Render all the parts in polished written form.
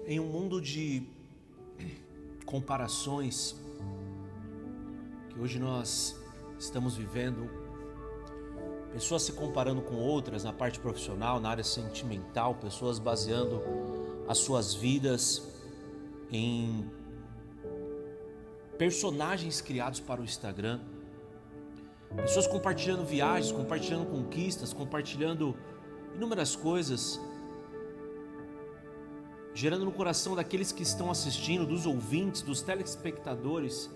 Em um mundo de comparações que hoje nós estamos vivendo, pessoas se comparando com outras na parte profissional, na área sentimental, pessoas baseando as suas vidas em personagens criados para o Instagram, pessoas compartilhando viagens, compartilhando conquistas, compartilhando inúmeras coisas, gerando no coração daqueles que estão assistindo, dos ouvintes, dos telespectadores,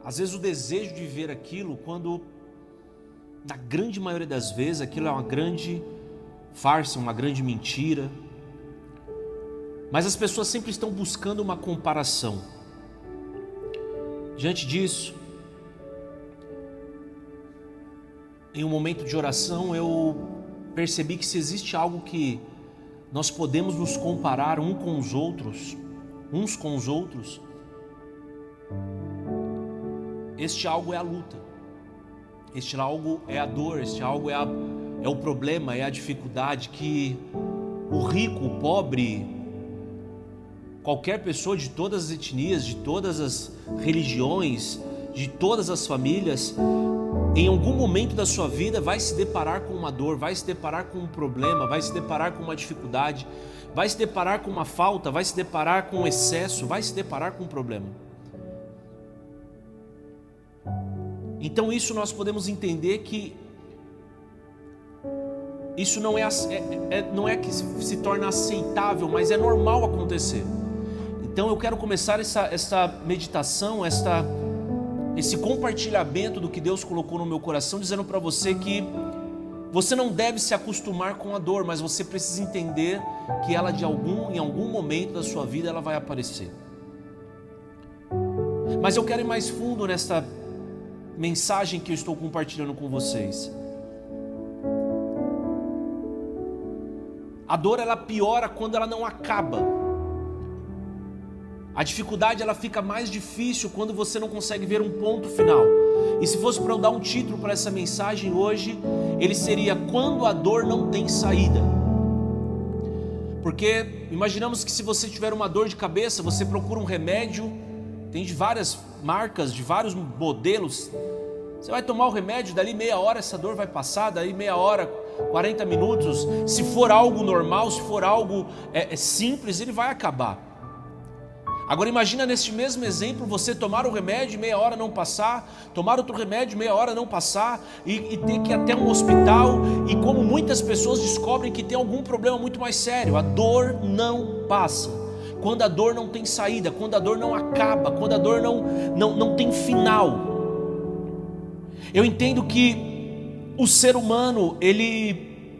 às vezes o desejo de ver aquilo, quando na grande maioria das vezes aquilo é uma grande farsa, uma grande mentira. Mas as pessoas sempre estão buscando uma comparação. Diante disso, em um momento de oração, eu percebi que se existe algo que nós podemos nos comparar uns com os outros, este algo é a luta, este algo é a dor, este algo é o problema, é a dificuldade que o rico, o pobre, qualquer pessoa de todas as etnias, de todas as religiões, de todas as famílias, em algum momento da sua vida vai se deparar com uma dor, vai se deparar com um problema, vai se deparar com uma dificuldade, vai se deparar com uma falta, vai se deparar com um excesso, vai se deparar com um problema. Então isso nós podemos entender que isso não é que se torna aceitável, mas é normal acontecer. Então eu quero começar essa meditação, esse compartilhamento do que Deus colocou no meu coração, dizendo para você que você não deve se acostumar com a dor, mas você precisa entender que ela em algum momento da sua vida ela vai aparecer. Mas eu quero ir mais fundo nesta mensagem que eu estou compartilhando com vocês. A dor ela piora quando ela não acaba. A dificuldade ela fica mais difícil quando você não consegue ver um ponto final. E se fosse para eu dar um título para essa mensagem hoje, ele seria Quando a Dor Não Tem Saída. Porque imaginamos que se você tiver uma dor de cabeça, você procura um remédio, tem de várias marcas, de vários modelos. Você vai tomar o remédio, dali meia hora essa dor vai passar, daí meia hora, 40 minutos. Se for algo normal, se for algo simples, ele vai acabar. Agora imagina neste mesmo exemplo você tomar o remédio, meia hora não passar, tomar outro remédio, meia hora não passar e ter que ir até um hospital, e como muitas pessoas descobrem que tem algum problema muito mais sério. A dor não passa, quando a dor não tem saída, quando a dor não acaba, quando a dor não tem final. Eu entendo que o ser humano ele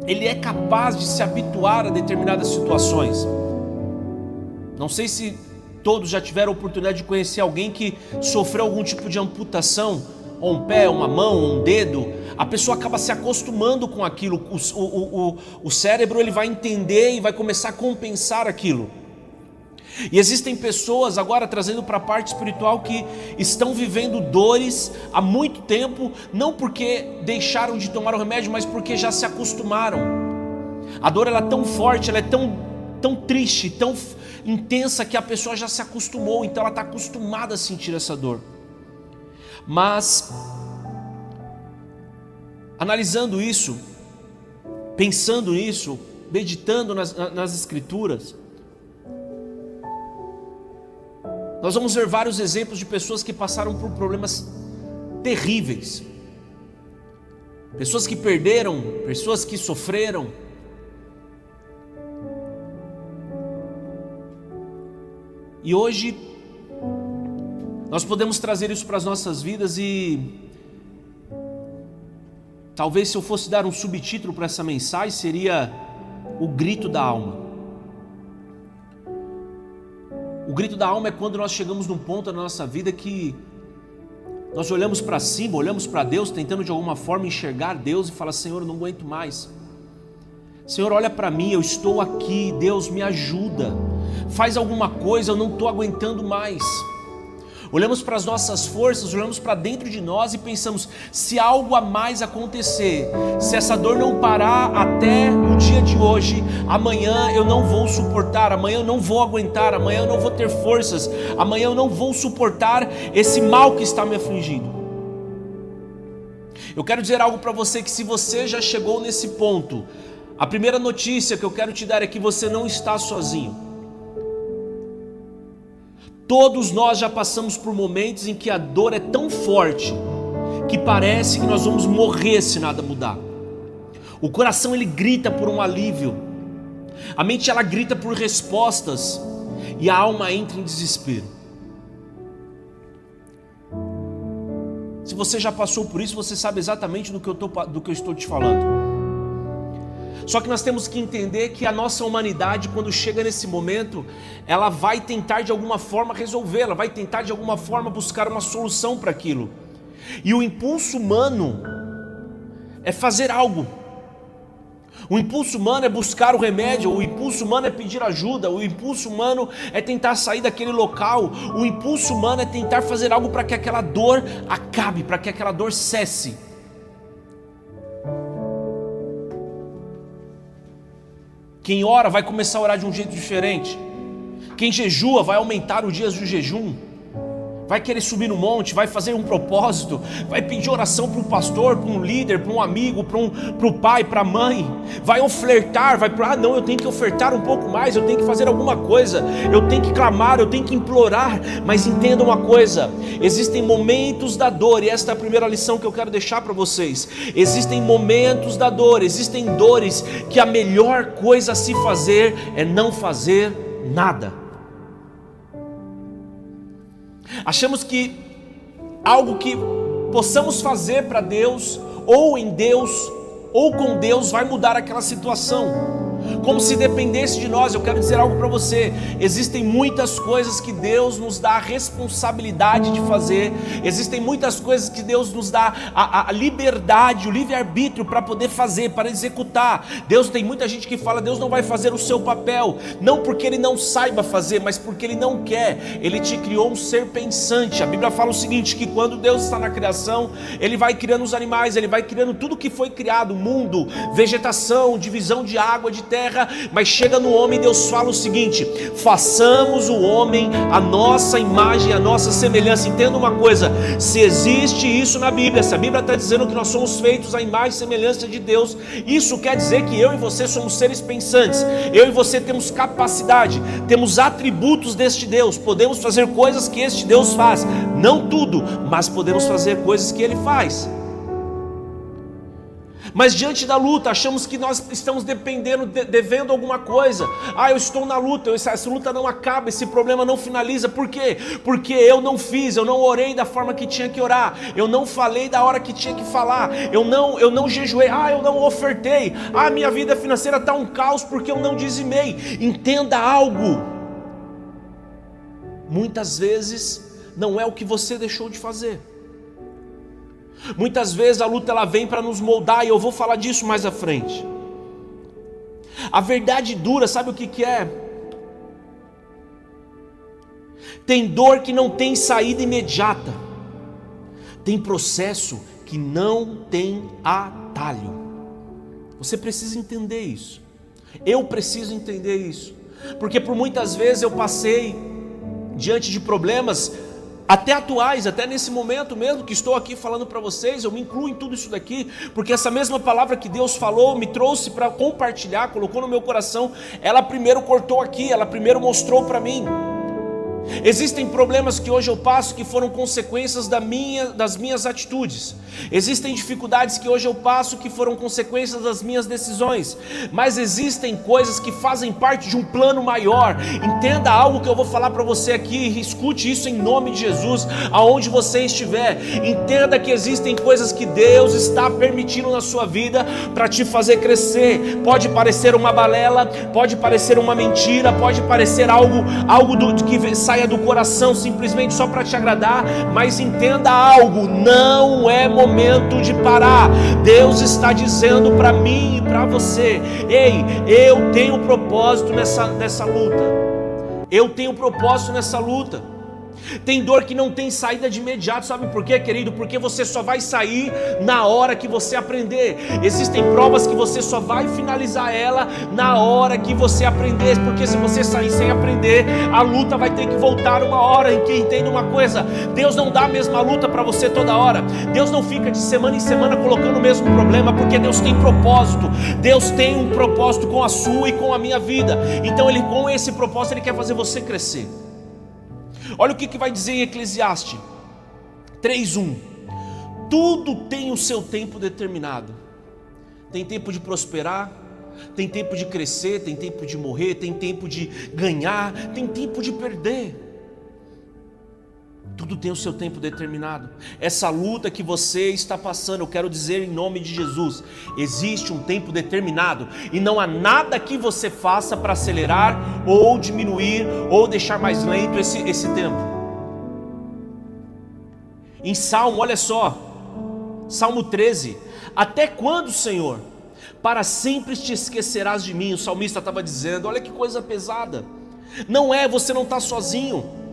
é capaz de se habituar a determinadas situações. Não sei se todos já tiveram a oportunidade de conhecer alguém que sofreu algum tipo de amputação, ou um pé, uma mão, ou um dedo. A pessoa acaba se acostumando com aquilo, o cérebro ele vai entender e vai começar a compensar aquilo. E existem pessoas, agora trazendo para a parte espiritual, que estão vivendo dores há muito tempo, não porque deixaram de tomar o remédio, mas porque já se acostumaram. A dor ela é tão forte, ela é tão triste, tão intensa, que a pessoa já se acostumou, então ela está acostumada a sentir essa dor. Mas analisando isso, pensando nisso, meditando nas escrituras, nós vamos ver vários exemplos de pessoas que passaram por problemas terríveis, pessoas que perderam, pessoas que sofreram. E hoje nós podemos trazer isso para as nossas vidas, e talvez se eu fosse dar um subtítulo para essa mensagem, seria o grito da alma. O grito da alma é quando nós chegamos num ponto na nossa vida que nós olhamos para cima, olhamos para Deus, tentando de alguma forma enxergar Deus e falar: Senhor, eu não aguento mais. Senhor, olha para mim, eu estou aqui, Deus me ajuda, faz alguma coisa, eu não estou aguentando mais. olhamos para as nossas forças, olhamos para dentro de nós e pensamos: se algo a mais acontecer, se essa dor não parar até o dia de hoje, amanhã eu não vou suportar, amanhã eu não vou aguentar, amanhã eu não vou ter forças, amanhã eu não vou suportar esse mal que está me afligindo. Eu quero dizer algo para você, que se você já chegou nesse ponto, a primeira notícia que eu quero te dar é que você não está sozinho. Todos nós já passamos por momentos em que a dor é tão forte que parece que nós vamos morrer se nada mudar. O coração ele grita por um alívio, a mente ela grita por respostas e a alma entra em desespero. Se você já passou por isso, você sabe exatamente do que eu estou te falando. Só que nós temos que entender que a nossa humanidade, quando chega nesse momento, ela vai tentar de alguma forma resolver, ela vai tentar de alguma forma buscar uma solução para aquilo. E o impulso humano é fazer algo. O impulso humano é buscar o remédio, o impulso humano é pedir ajuda, o impulso humano é tentar sair daquele local, o impulso humano é tentar fazer algo para que aquela dor acabe, para que aquela dor cesse. Quem ora vai começar a orar de um jeito diferente. Quem jejua vai aumentar os dias do jejum. Vai querer subir no monte, vai fazer um propósito, vai pedir oração para um pastor, para um líder, para um amigo, para o pai, para a mãe. Vai ofertar, não, eu tenho que ofertar um pouco mais, eu tenho que fazer alguma coisa, eu tenho que clamar, eu tenho que implorar. Mas entenda uma coisa, existem momentos da dor, e esta é a primeira lição que eu quero deixar para vocês. Existem momentos da dor, existem dores que a melhor coisa a se fazer é não fazer nada. Achamos que algo que possamos fazer para Deus, ou em Deus, ou com Deus, vai mudar aquela situação, como se dependesse de nós. Eu quero dizer algo para você: existem muitas coisas que Deus nos dá a responsabilidade de fazer, existem muitas coisas que Deus nos dá a liberdade, o livre-arbítrio para poder fazer, para executar. Deus, tem muita gente que fala: Deus não vai fazer o seu papel, não porque Ele não saiba fazer, mas porque Ele não quer. Ele te criou um ser pensante. A Bíblia fala o seguinte, que quando Deus está na criação, Ele vai criando os animais, Ele vai criando tudo que foi criado, mundo, vegetação, divisão de água, de terra, mas chega no homem, Deus fala o seguinte: façamos o homem a nossa imagem, a nossa semelhança. Entenda uma coisa, se existe isso na Bíblia, se a Bíblia está dizendo que nós somos feitos à imagem e semelhança de Deus, isso quer dizer que eu e você somos seres pensantes, eu e você temos capacidade, temos atributos deste Deus, podemos fazer coisas que este Deus faz, não tudo, mas podemos fazer coisas que Ele faz. Mas diante da luta, achamos que nós estamos devendo alguma coisa. Eu estou na luta, essa luta não acaba, esse problema não finaliza. Por quê? Porque eu não fiz, eu não orei da forma que tinha que orar, eu não falei da hora que tinha que falar, eu não jejuei, eu não ofertei, minha vida financeira está um caos porque eu não dizimei. Entenda algo, muitas vezes não é o que você deixou de fazer. Muitas vezes a luta ela vem para nos moldar, e eu vou falar disso mais à frente. A verdade dura, sabe o que é? Tem dor que não tem saída imediata, tem processo que não tem atalho. Você precisa entender isso, eu preciso entender isso, porque por muitas vezes eu passei diante de problemas até atuais, até nesse momento mesmo que estou aqui falando para vocês, eu me incluo em tudo isso daqui, porque essa mesma palavra que Deus falou, me trouxe para compartilhar, colocou no meu coração, ela primeiro cortou aqui, ela primeiro mostrou para mim. Existem problemas que hoje eu passo que foram consequências das minhas atitudes. Existem dificuldades que hoje eu passo que foram consequências das minhas decisões. Mas existem coisas que fazem parte de um plano maior. Entenda algo que eu vou falar para você aqui, escute isso em nome de Jesus, aonde você estiver. Entenda que existem coisas que Deus está permitindo na sua vida para te fazer crescer. Pode parecer uma balela, pode parecer uma mentira, pode parecer algo que saia do coração simplesmente só para te agradar, mas entenda algo, não é momento de parar. Deus está dizendo para mim e para você: ei, eu tenho propósito nessa luta, eu tenho propósito nessa luta. Tem dor que não tem saída de imediato, sabe por quê, querido? Porque você só vai sair na hora que você aprender. Existem provas que você só vai finalizar ela na hora que você aprender, porque se você sair sem aprender, a luta vai ter que voltar uma hora em que, entenda uma coisa, Deus não dá a mesma luta para você toda hora. Deus não fica de semana em semana colocando o mesmo problema, porque Deus tem propósito. Deus tem um propósito com a sua e com a minha vida. Então Ele, com esse propósito, Ele quer fazer você crescer. Olha o que vai dizer em Eclesiastes 3:1. Tudo tem o seu tempo determinado. Tem tempo de prosperar, tem tempo de crescer, tem tempo de morrer, tem tempo de ganhar, tem tempo de perder. Tudo tem o seu tempo determinado. Essa luta que você está passando, eu quero dizer em nome de Jesus, existe um tempo determinado, e não há nada que você faça para acelerar, ou diminuir, ou deixar mais lento esse tempo. Em Salmo, olha só, Salmo 13, até quando, Senhor? Para sempre te esquecerás de mim. O salmista estava dizendo, olha que coisa pesada. Não é, você não está sozinho.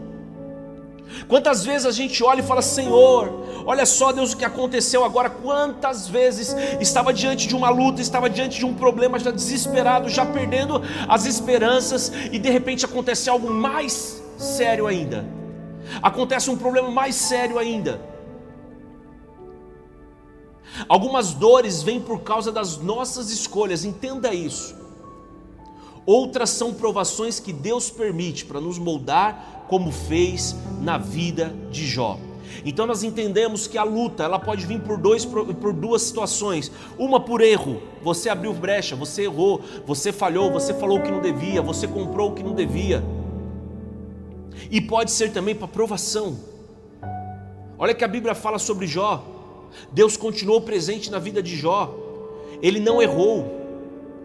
Quantas vezes a gente olha e fala, Senhor, olha só, Deus, o que aconteceu agora. Quantas vezes estava diante de uma luta, estava diante de um problema, já desesperado, já perdendo as esperanças, e de repente acontece algo mais sério ainda. Acontece um problema mais sério ainda. Algumas dores vêm por causa das nossas escolhas, entenda isso. Outras são provações que Deus permite para nos moldar, como fez na vida de Jó. Então nós entendemos que a luta, ela pode vir por duas situações. Uma por erro, você abriu brecha, você errou, você falhou, você falou o que não devia, você comprou o que não devia. E pode ser também para provação. Olha que a Bíblia fala sobre Jó. Deus continuou presente na vida de Jó. Ele não errou.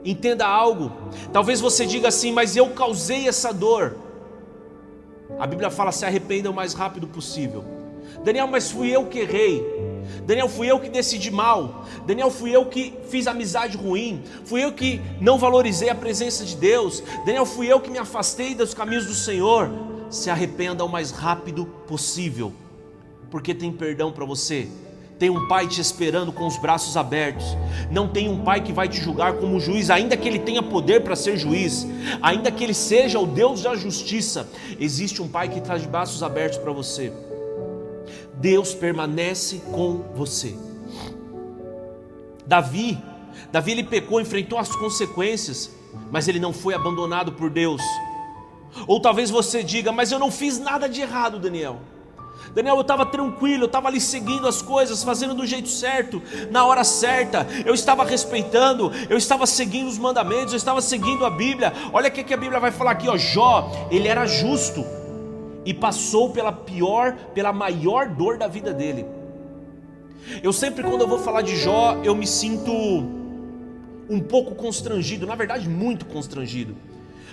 Entenda algo, talvez você diga assim, mas eu causei essa dor. A Bíblia fala, se arrependa o mais rápido possível. Daniel, mas fui eu que errei. Daniel, fui eu que decidi mal. Daniel, fui eu que fiz amizade ruim. Fui eu que não valorizei a presença de Deus. Daniel, fui eu que me afastei dos caminhos do Senhor. Se arrependa o mais rápido possível, porque tem perdão para você. Tem um pai te esperando com os braços abertos. Não tem um pai que vai te julgar como juiz, ainda que ele tenha poder para ser juiz, ainda que ele seja o Deus da justiça. Existe um pai que traz de braços abertos para você. Deus permanece com você. Davi ele pecou, enfrentou as consequências, mas ele não foi abandonado por Deus. Ou talvez você diga, mas eu não fiz nada de errado, Daniel, eu estava tranquilo, eu estava ali seguindo as coisas, fazendo do jeito certo, na hora certa, eu estava respeitando, eu estava seguindo os mandamentos, eu estava seguindo a Bíblia. Olha o que a Bíblia vai falar aqui, ó. Jó, ele era justo e passou pela maior dor da vida dele. Eu sempre, quando eu vou falar de Jó, eu me sinto um pouco constrangido, na verdade muito constrangido.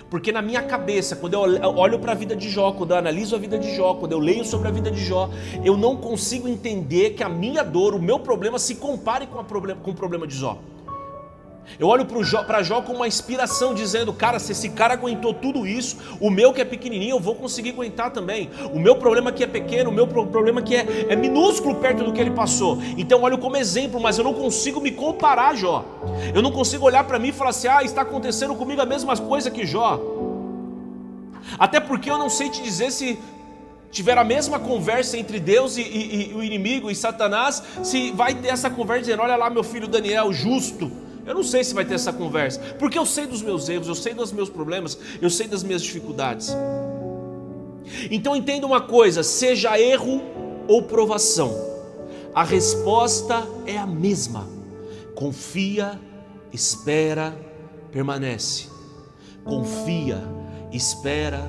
Porque na minha cabeça, quando eu olho para a vida de Jó, quando eu analiso a vida de Jó, quando eu leio sobre a vida de Jó, eu não consigo entender que a minha dor, o meu problema se compare com o problema de Jó. Eu olho para Jó com uma inspiração, dizendo, cara, se esse cara aguentou tudo isso, o meu que é pequenininho, eu vou conseguir aguentar também. O meu problema que é pequeno, o meu problema que é minúsculo perto do que ele passou. Então eu olho como exemplo, mas eu não consigo me comparar a Jó. Eu não consigo olhar para mim e falar assim, está acontecendo comigo a mesma coisa que Jó. Até porque eu não sei te dizer se tiver a mesma conversa entre Deus e o inimigo e Satanás, se vai ter essa conversa dizendo, olha lá meu filho Daniel, justo. Eu não sei se vai ter essa conversa, porque eu sei dos meus erros, eu sei dos meus problemas, eu sei das minhas dificuldades. Então entenda uma coisa, seja erro ou provação, a resposta é a mesma. Confia, espera, permanece. Confia, espera,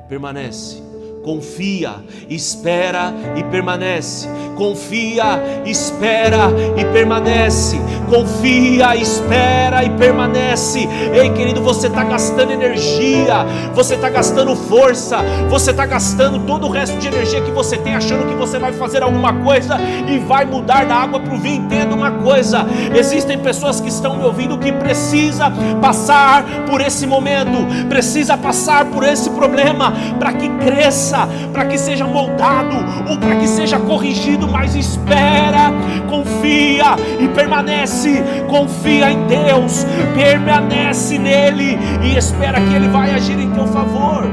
permanece. Confia, espera e permanece. Confia, espera e permanece. Confia, espera e permanece. Ei, querido, você está gastando energia, você está gastando força, você está gastando todo o resto de energia que você tem, achando que você vai fazer alguma coisa e vai mudar da água para o vinho. Entenda uma coisa, existem pessoas que estão me ouvindo que precisa passar por esse momento, precisa passar por esse problema para que cresça cabeça para que seja moldado ou para que seja corrigido, mas espera, confia e permanece, confia em Deus, permanece nele e espera que ele vai agir em teu favor.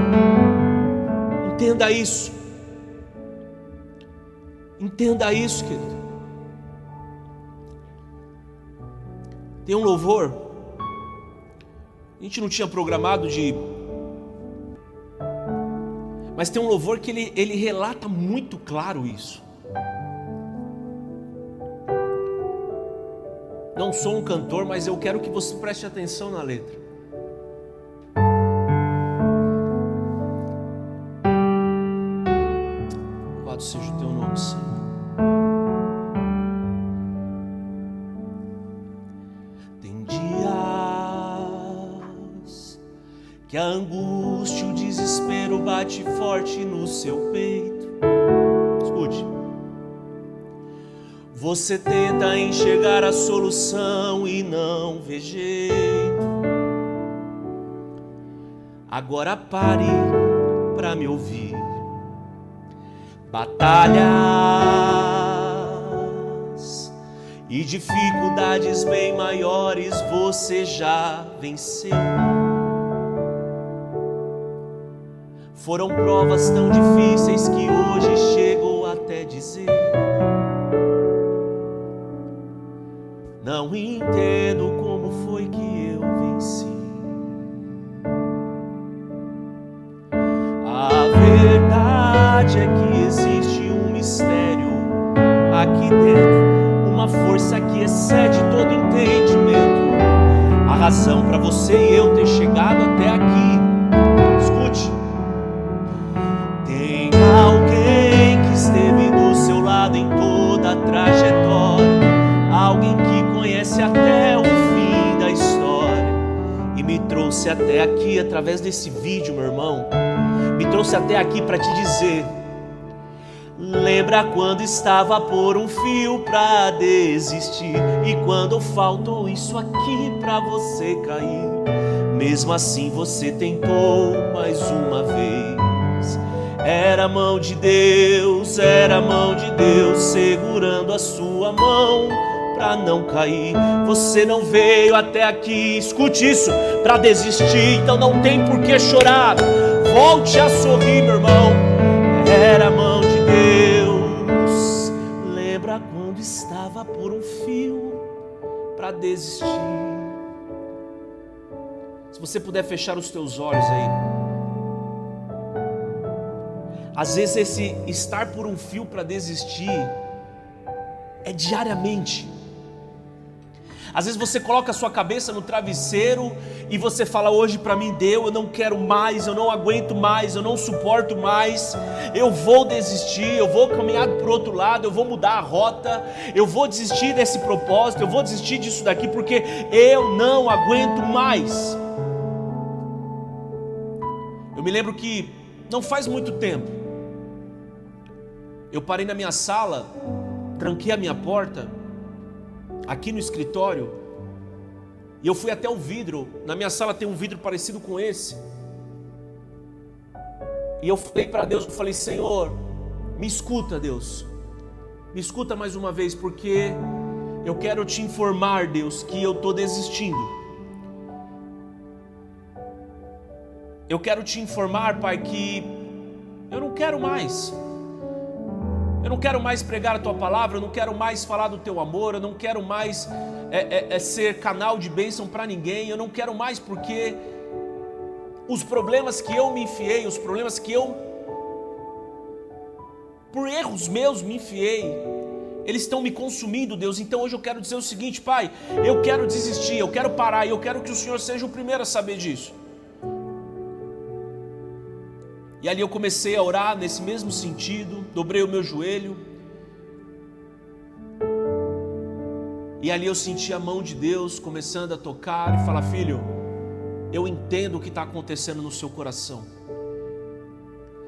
Entenda isso. Entenda isso, querido. Tem um louvor, a gente não tinha programado mas tem um louvor que ele relata muito claro isso. Não sou um cantor, mas eu quero que você preste atenção na letra. Louvado seja o teu nome, Senhor. Tem dias que a angústia, o desespero bate forte no seu peito. Escute. Você tenta enxergar a solução e não vê jeito. Agora pare para me ouvir. Batalhas e dificuldades bem maiores você já venceu. Foram provas tão difíceis que hoje chegou até dizer: não entendo como foi que eu venci. A verdade é que existe um mistério aqui dentro, uma força que excede todo entendimento. A razão para você e eu ter chegado até aqui, escute, tem alguém que esteve do seu lado em toda a trajetória, alguém que conhece até o fim da história e me trouxe até aqui através desse vídeo, meu irmão. Me trouxe até aqui para te dizer: lembra quando estava por um fio para desistir, e quando faltou isso aqui para você cair, mesmo assim você tentou mais uma vez. Era a mão de Deus, era a mão de Deus segurando a sua mão para não cair. Você não veio até aqui, escute isso, para desistir, então não tem por que chorar. Volte a sorrir, meu irmão. Era a mão de Deus. Lembra quando estava por um fio para desistir? Se você puder fechar os teus olhos aí. Às vezes esse estar por um fio para desistir é diariamente. Às vezes você coloca a sua cabeça no travesseiro e você fala: hoje para mim deu, eu não quero mais, eu não aguento mais, eu não suporto mais, eu vou desistir, eu vou caminhar para o outro lado, eu vou mudar a rota, eu vou desistir desse propósito, eu vou desistir disso daqui porque eu não aguento mais. Eu me lembro que não faz muito tempo, eu parei na minha sala, tranquei a minha porta, aqui no escritório, e eu fui até o vidro. Na minha sala tem um vidro parecido com esse, e eu falei para Deus, eu falei: Senhor, me escuta, Deus, me escuta mais uma vez, porque eu quero te informar, Deus, que eu estou desistindo. Eu quero te informar, Pai, que eu não quero mais. Eu não quero mais pregar a Tua palavra, eu não quero mais falar do Teu amor, eu não quero mais ser canal de bênção para ninguém, eu não quero mais, porque os problemas que eu me enfiei, os problemas que eu, por erros meus, me enfiei, eles estão me consumindo, Deus. Então hoje eu quero dizer o seguinte: Pai, eu quero desistir, eu quero parar, e eu quero que o Senhor seja o primeiro a saber disso. E ali eu comecei a orar nesse mesmo sentido, dobrei o meu joelho, e ali eu senti a mão de Deus começando a tocar e falar: filho, eu entendo o que está acontecendo no seu coração.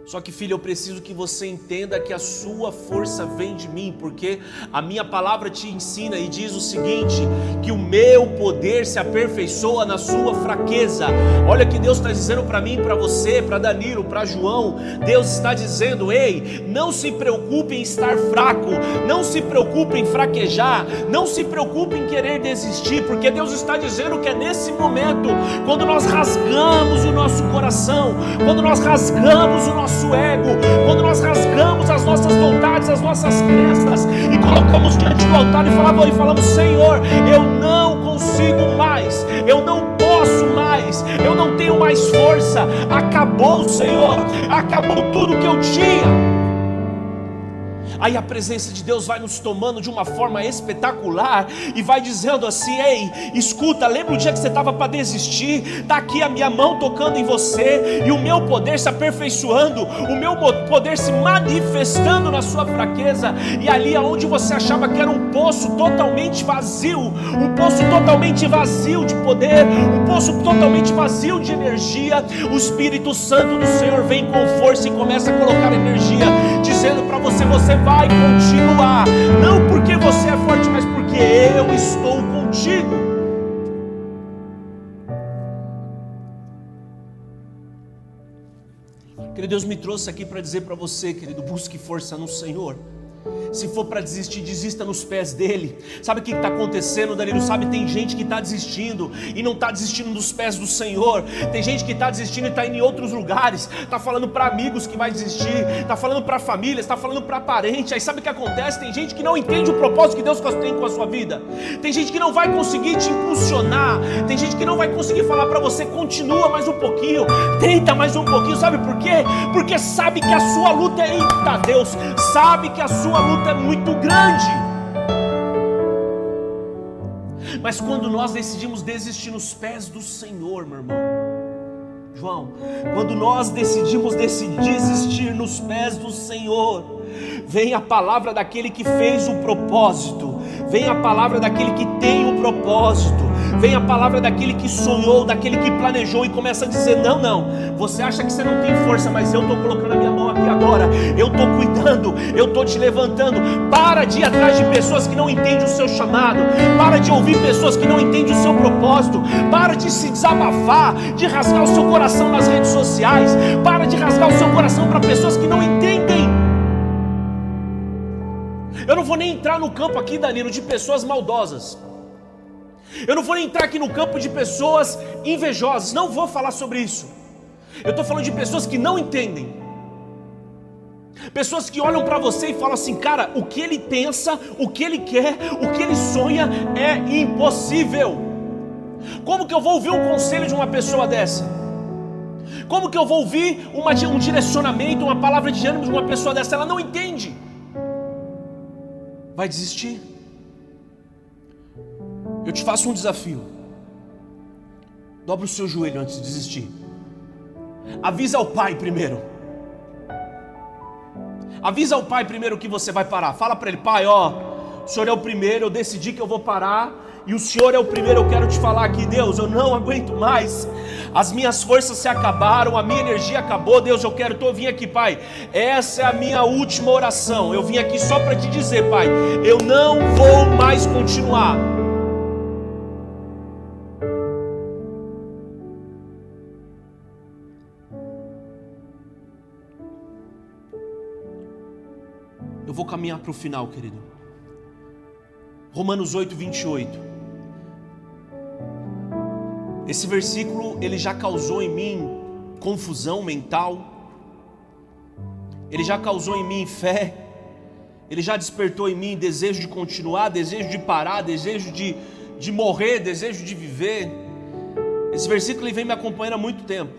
Só que, filho, eu preciso que você entenda que a sua força vem de mim, porque a minha palavra te ensina e diz o seguinte, que o meu poder se aperfeiçoa na sua fraqueza. Olha o que Deus está dizendo para mim, para você, para Danilo, para João. Deus está dizendo: ei, não se preocupe em estar fraco, não se preocupe em fraquejar, não se preocupe em querer desistir, porque Deus está dizendo que é nesse momento, quando nós rasgamos o nosso coração, quando nós rasgamos o nosso ego, quando nós rasgamos as nossas vontades, as nossas crenças e colocamos diante do altar e falamos: Senhor, eu não consigo mais, eu não posso mais, eu não tenho mais força, acabou, Senhor, acabou tudo que eu tinha. Aí a presença de Deus vai nos tomando de uma forma espetacular e vai dizendo assim: ei, escuta, lembra o dia que você estava para desistir? Está aqui a minha mão tocando em você e o meu poder se aperfeiçoando, o meu poder se manifestando na sua fraqueza. E ali onde você achava que era um poço totalmente vazio, um poço totalmente vazio de poder, um poço totalmente vazio de energia, o Espírito Santo do Senhor vem com força e começa a colocar energia, dizendo para você: você vai continuar, não porque você é forte, mas porque eu estou contigo. Querido, Deus me trouxe aqui para dizer para você, querido, busque força no Senhor. Se for para desistir, desista nos pés dele. Sabe o que está acontecendo, Danilo? Sabe, tem gente que está desistindo e não está desistindo dos pés do Senhor. Tem gente que está desistindo e está indo em outros lugares, está falando para amigos que vai desistir, está falando para família, está falando para parente. Aí sabe o que acontece? Tem gente que não entende o propósito que Deus tem com a sua vida. Tem gente que não vai conseguir te impulsionar. Tem gente que não vai conseguir falar para você: continua mais um pouquinho, tenta mais um pouquinho. Sabe por quê? Porque sabe que a sua luta é, eita Deus, sabe que a sua luta é muito grande. Mas quando nós decidimos desistir nos pés do Senhor, meu irmão, João, quando nós decidimos desistir nos pés do Senhor, vem a palavra daquele que fez o propósito, vem a palavra daquele que tem o propósito, vem a palavra daquele que sonhou, daquele que planejou e começa a dizer: não, você acha que você não tem força, mas eu estou colocando a minha mão aqui agora, eu estou cuidando, eu estou te levantando. Para de ir atrás de pessoas que não entendem o seu chamado, para de ouvir pessoas que não entendem o seu propósito, para de se desabafar, de rasgar o seu coração nas redes sociais, para de rasgar o seu coração para pessoas que não entendem. Eu não vou nem entrar no campo aqui, Danilo, de pessoas maldosas. Eu não vou nem entrar aqui no campo de pessoas invejosas. Não vou falar sobre isso. Eu estou falando de pessoas que não entendem. Pessoas que olham para você e falam assim: cara, o que ele pensa, o que ele quer, o que ele sonha é impossível. Como que eu vou ouvir um conselho de uma pessoa dessa? Como que eu vou ouvir um direcionamento, uma palavra de ânimo de uma pessoa dessa? Ela não entende. Vai desistir. Eu te faço um desafio. Dobra o seu joelho antes de desistir. Avisa ao pai primeiro. Avisa ao pai primeiro que você vai parar. Fala para ele: pai, ó, o senhor é o primeiro, eu decidi que eu vou parar. E o senhor é o primeiro, eu quero te falar aqui: Deus, eu não aguento mais. As minhas forças se acabaram, a minha energia acabou. Deus, eu vim aqui, pai. Essa é a minha última oração. Eu vim aqui só para te dizer, pai, eu não vou mais continuar. Eu vou caminhar para o final, querido. Romanos 8, 28. Esse versículo, ele já causou em mim confusão mental. Ele já causou em mim fé. Ele já despertou em mim desejo de continuar, desejo de parar, desejo de morrer, desejo de viver. Esse versículo, ele vem me acompanhando há muito tempo.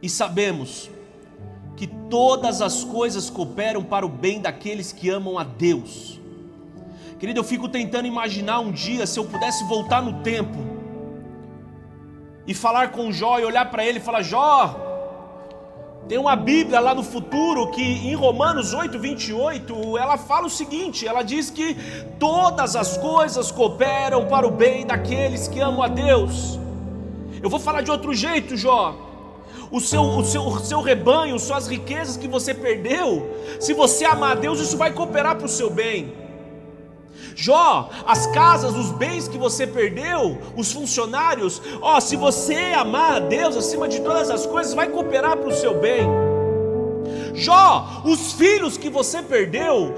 E sabemos que todas as coisas cooperam para o bem daqueles que amam a Deus. Querido, eu fico tentando imaginar um dia, se eu pudesse voltar no tempo e falar com Jó e olhar para ele e falar: Jó, tem uma Bíblia lá no futuro que em Romanos 8, 28, ela fala o seguinte, ela diz que todas as coisas cooperam para o bem daqueles que amam a Deus. Eu vou falar de outro jeito, Jó. o seu rebanho, suas riquezas que você perdeu, se você amar a Deus, isso vai cooperar para o seu bem. Jó, as casas, os bens que você perdeu, os funcionários, se você amar a Deus acima de todas as coisas, vai cooperar para o seu bem. Jó, os filhos que você perdeu,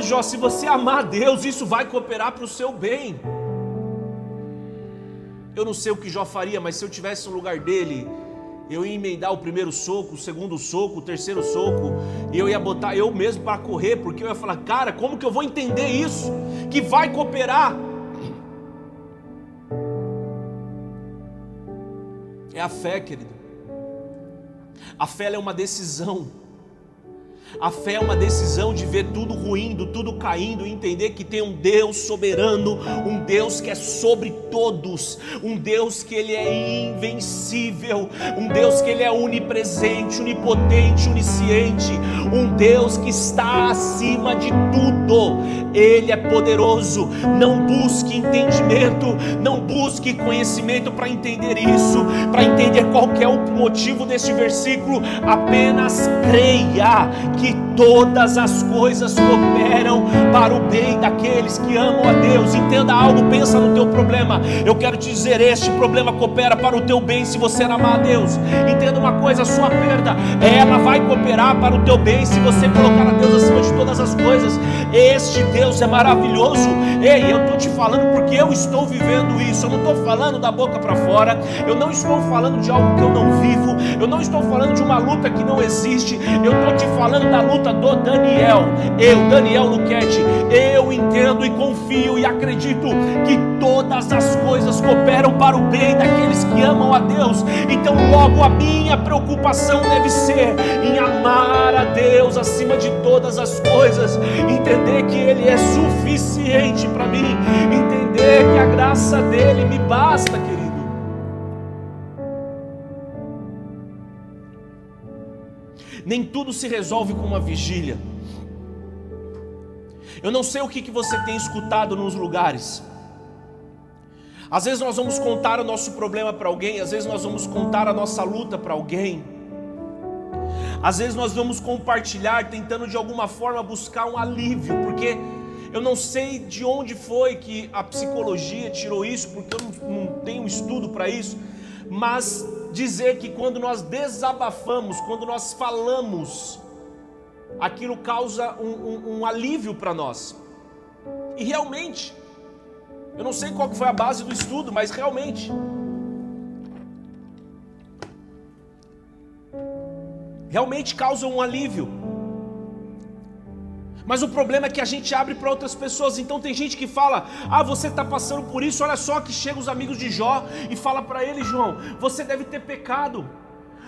Jó, se você amar a Deus, isso vai cooperar para o seu bem. Eu não sei o que Jó faria, mas se eu tivesse no lugar dele, eu ia emendar o primeiro soco, o segundo soco, o terceiro soco, e eu ia botar eu mesmo para correr, porque eu ia falar, cara, como que eu vou entender isso? Que vai cooperar. É a fé, querido. A fé é uma decisão. A fé é uma decisão de ver tudo ruindo, tudo caindo, e entender que tem um Deus soberano, um Deus que é sobre todos, um Deus que Ele é invencível, um Deus que Ele é onipresente, onipotente, onisciente, um Deus que está acima de tudo. Ele é poderoso. Não busque entendimento, não busque conhecimento para entender isso, para entender qual que é o motivo deste versículo. Apenas creia que todas as coisas cooperam para o bem daqueles que amam a Deus. Entenda algo, pensa no teu problema. Eu quero te dizer, este problema coopera para o teu bem se você amar a Deus. Entenda uma coisa, a sua perda, ela vai cooperar para o teu bem se você colocar a Deus acima de todas as coisas. Este Deus é maravilhoso. Ei, eu estou te falando porque eu estou vivendo isso. Eu não estou falando da boca para fora, eu não estou falando de algo que eu não vivo, eu não estou falando de uma luta que não existe, eu estou te falando da luta do Daniel. Daniel Luquete, eu entendo e confio e acredito que todas as coisas cooperam para o bem daqueles que amam a Deus. Então logo a minha preocupação deve ser em amar a Deus acima de todas as coisas, entender que Ele é suficiente para mim, entender que a graça dEle me basta, querido. Nem tudo se resolve com uma vigília. Eu não sei o que você tem escutado nos lugares. Às vezes nós vamos contar o nosso problema para alguém, às vezes nós vamos contar a nossa luta para alguém. Às vezes nós vamos compartilhar, tentando de alguma forma buscar um alívio, porque eu não sei de onde foi que a psicologia tirou isso, porque eu não tenho estudo para isso, mas dizer que quando nós desabafamos, quando nós falamos, aquilo causa um alívio para nós. E realmente, eu não sei qual que foi a base do estudo, mas realmente causa um alívio. Mas o problema é que a gente abre para outras pessoas. Então tem gente que fala, você está passando por isso. Olha só que chega os amigos de Jó e fala para ele, João, você deve ter pecado.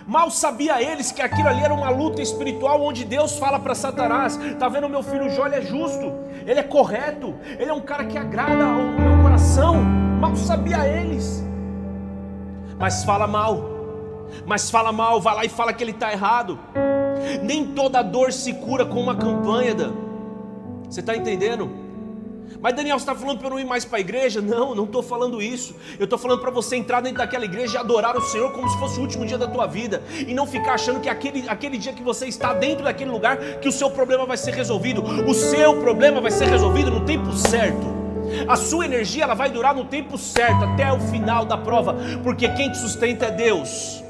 Mal sabia eles que aquilo ali era uma luta espiritual, onde Deus fala para Satanás, tá vendo, meu filho Jó, ele é justo, ele é correto, ele é um cara que agrada ao meu coração. Mal sabia eles. Mas fala mal, vai lá e fala que ele está errado. Nem toda dor se cura com uma campanha, você está entendendo? Mas Daniel, você está falando para eu não ir mais para a igreja? Não estou falando isso. Eu estou falando para você entrar dentro daquela igreja e adorar o Senhor como se fosse o último dia da tua vida, e não ficar achando que aquele dia que você está dentro daquele lugar, que o seu problema vai ser resolvido. O seu problema vai ser resolvido no tempo certo. A sua energia, ela vai durar no tempo certo, até o final da prova, porque quem te sustenta é Deus.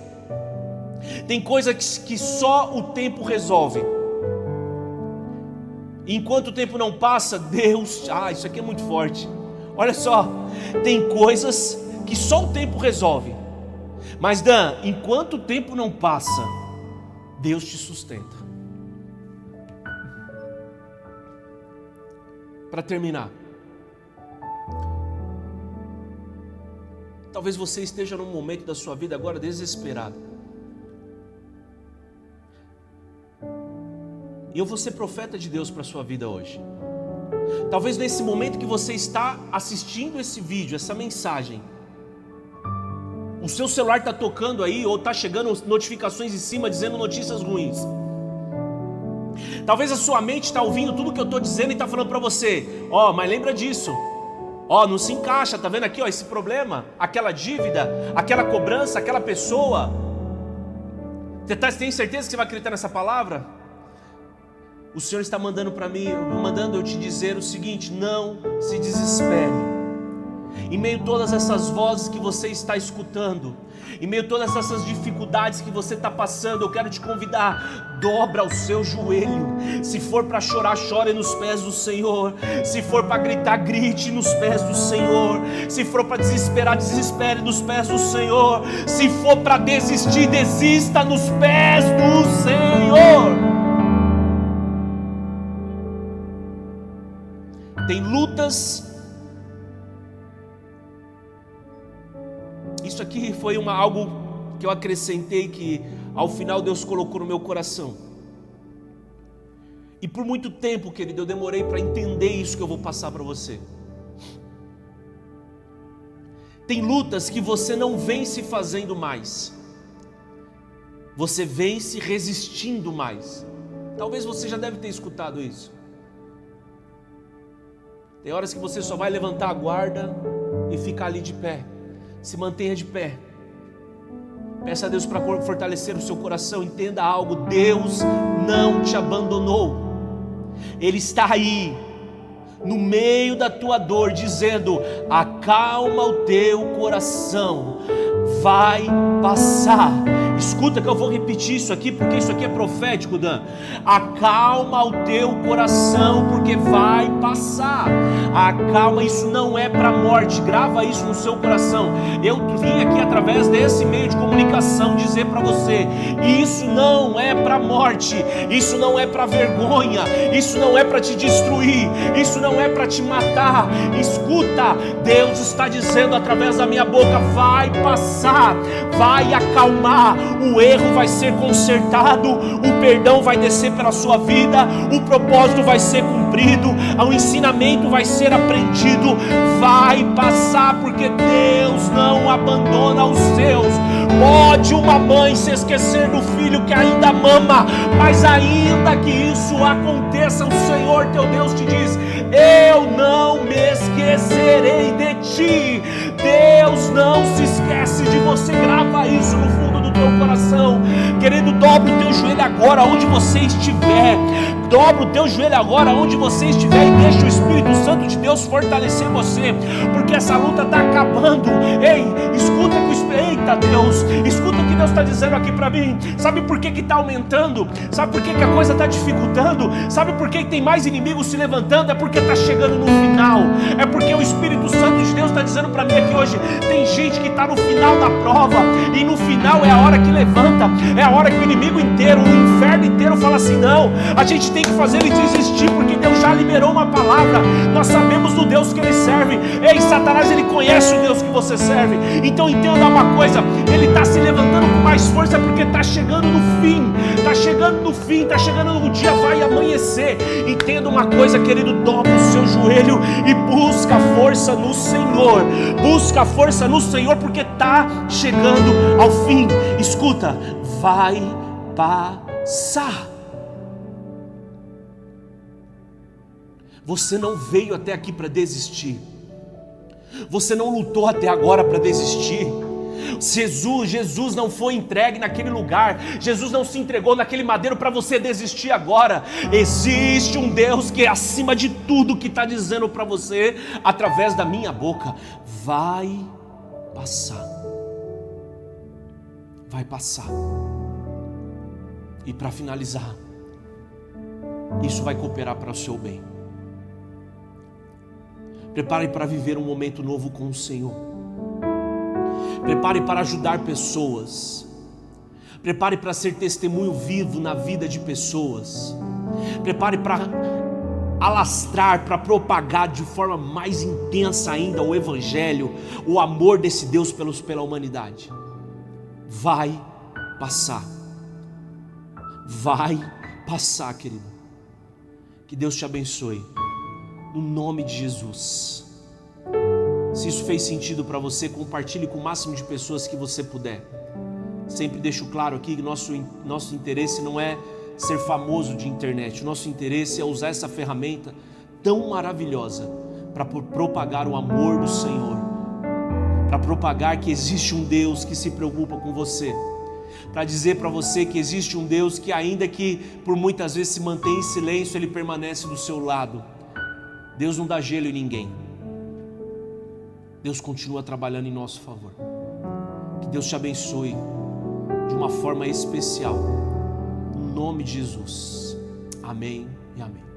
Tem coisa que só o tempo resolve. Enquanto o tempo não passa, Deus... isso aqui é muito forte. Olha só, tem coisas que só o tempo resolve. Mas Dan, enquanto o tempo não passa, Deus te sustenta. Para terminar, talvez você esteja num momento da sua vida agora desesperado. E eu vou ser profeta de Deus para a sua vida hoje. Talvez nesse momento que você está assistindo esse vídeo, essa mensagem, o seu celular está tocando aí, ou está chegando notificações em cima dizendo notícias ruins. Talvez a sua mente está ouvindo tudo que eu estou dizendo e está falando para você, mas lembra disso, não se encaixa, tá vendo aqui, esse problema, aquela dívida, aquela cobrança, aquela pessoa. Você tem certeza que você vai acreditar nessa palavra? O Senhor está mandando para mim, mandando eu te dizer o seguinte: não se desespere. Em meio a todas essas vozes que você está escutando, em meio a todas essas dificuldades que você está passando, eu quero te convidar: dobra o seu joelho. Se for para chorar, chore nos pés do Senhor. Se for para gritar, grite nos pés do Senhor. Se for para desesperar, desespere nos pés do Senhor. Se for para desistir, desista nos pés do Senhor. Tem lutas. Isso aqui foi algo que eu acrescentei, que ao final Deus colocou no meu coração. E por muito tempo, querido, eu demorei para entender isso que eu vou passar para você. Tem lutas que você não vence fazendo mais, você vence resistindo mais. Talvez você já deve ter escutado isso. Tem horas que você só vai levantar a guarda e ficar ali de pé. Se mantenha de pé. Peça a Deus para fortalecer o seu coração. Entenda algo: Deus não te abandonou. Ele está aí, no meio da tua dor, dizendo: acalma o teu coração, vai passar. Escuta que eu vou repetir isso aqui, porque isso aqui é profético, Dan. Acalma o teu coração, porque vai passar. Acalma, isso não é para morte. Grava isso no seu coração. Eu vim aqui através desse meio de comunicação dizer para você: isso não é para morte, isso não é para vergonha, isso não é para te destruir, isso não é para te matar. Escuta, Deus está dizendo através da minha boca: vai passar, vai acalmar. O erro vai ser consertado, o perdão vai descer pela sua vida, o propósito vai ser cumprido, o ensinamento vai ser aprendido, vai passar, porque Deus não abandona os seus. Pode uma mãe se esquecer do filho que ainda mama, mas ainda que isso aconteça, o Senhor teu Deus te diz: eu não me esquecerei de ti. Deus não se esquece de você. Grava isso no fundo do teu coração. Querido, dobra o teu joelho agora onde você estiver. Dobra o teu joelho agora onde você estiver e deixa o Espírito Santo de Deus fortalecer você, porque essa luta está acabando. Ei, escuta que o Espírito... Eita Deus, escuta o que Deus está dizendo aqui para mim. Sabe por que está aumentando? Sabe por que a coisa está dificultando? Sabe por que tem mais inimigos se levantando? É porque está chegando no final. É porque o Espírito Santo de Deus está dizendo para mim aqui hoje: tem gente que está no final da prova, e no final é a hora que levanta, é a hora que o inimigo inteiro, o inferno inteiro fala assim: não, a gente tem que fazer ele desistir, porque Deus já liberou uma palavra, nós sabemos do Deus que ele serve. Ei, Satanás, ele conhece o Deus que você serve. Então entenda uma coisa: ele está se levantando com mais força, porque está chegando no fim, está chegando no fim, está chegando no dia, vai amanhecer. Entenda uma coisa, querido, dobra o seu joelho e busca força no Senhor, busca força no Senhor, porque está chegando ao fim. Escuta, vai passar. Você não veio até aqui para desistir. Você não lutou até agora para desistir. Jesus não foi entregue naquele lugar. Jesus não se entregou naquele madeiro para você desistir agora. Existe um Deus que é acima de tudo, que está dizendo para você através da minha boca: vai passar. Vai passar. E para finalizar, isso vai cooperar para o seu bem. Prepare para viver um momento novo com o Senhor. Prepare para ajudar pessoas. Prepare para ser testemunho vivo na vida de pessoas. Prepare para alastrar, para propagar de forma mais intensa ainda o Evangelho, o amor desse Deus pela humanidade. Vai passar. Vai passar, querido. Que Deus te abençoe. No nome de Jesus. Se isso fez sentido para você, compartilhe com o máximo de pessoas que você puder. Sempre deixo claro aqui que nosso interesse não é ser famoso de internet. O nosso interesse é usar essa ferramenta tão maravilhosa para propagar o amor do Senhor, para propagar que existe um Deus que se preocupa com você, para dizer para você que existe um Deus que, ainda que por muitas vezes se mantém em silêncio, Ele permanece do seu lado. Deus não dá gelo em ninguém. Deus continua trabalhando em nosso favor. Que Deus te abençoe de uma forma especial. Em nome de Jesus. Amém e amém.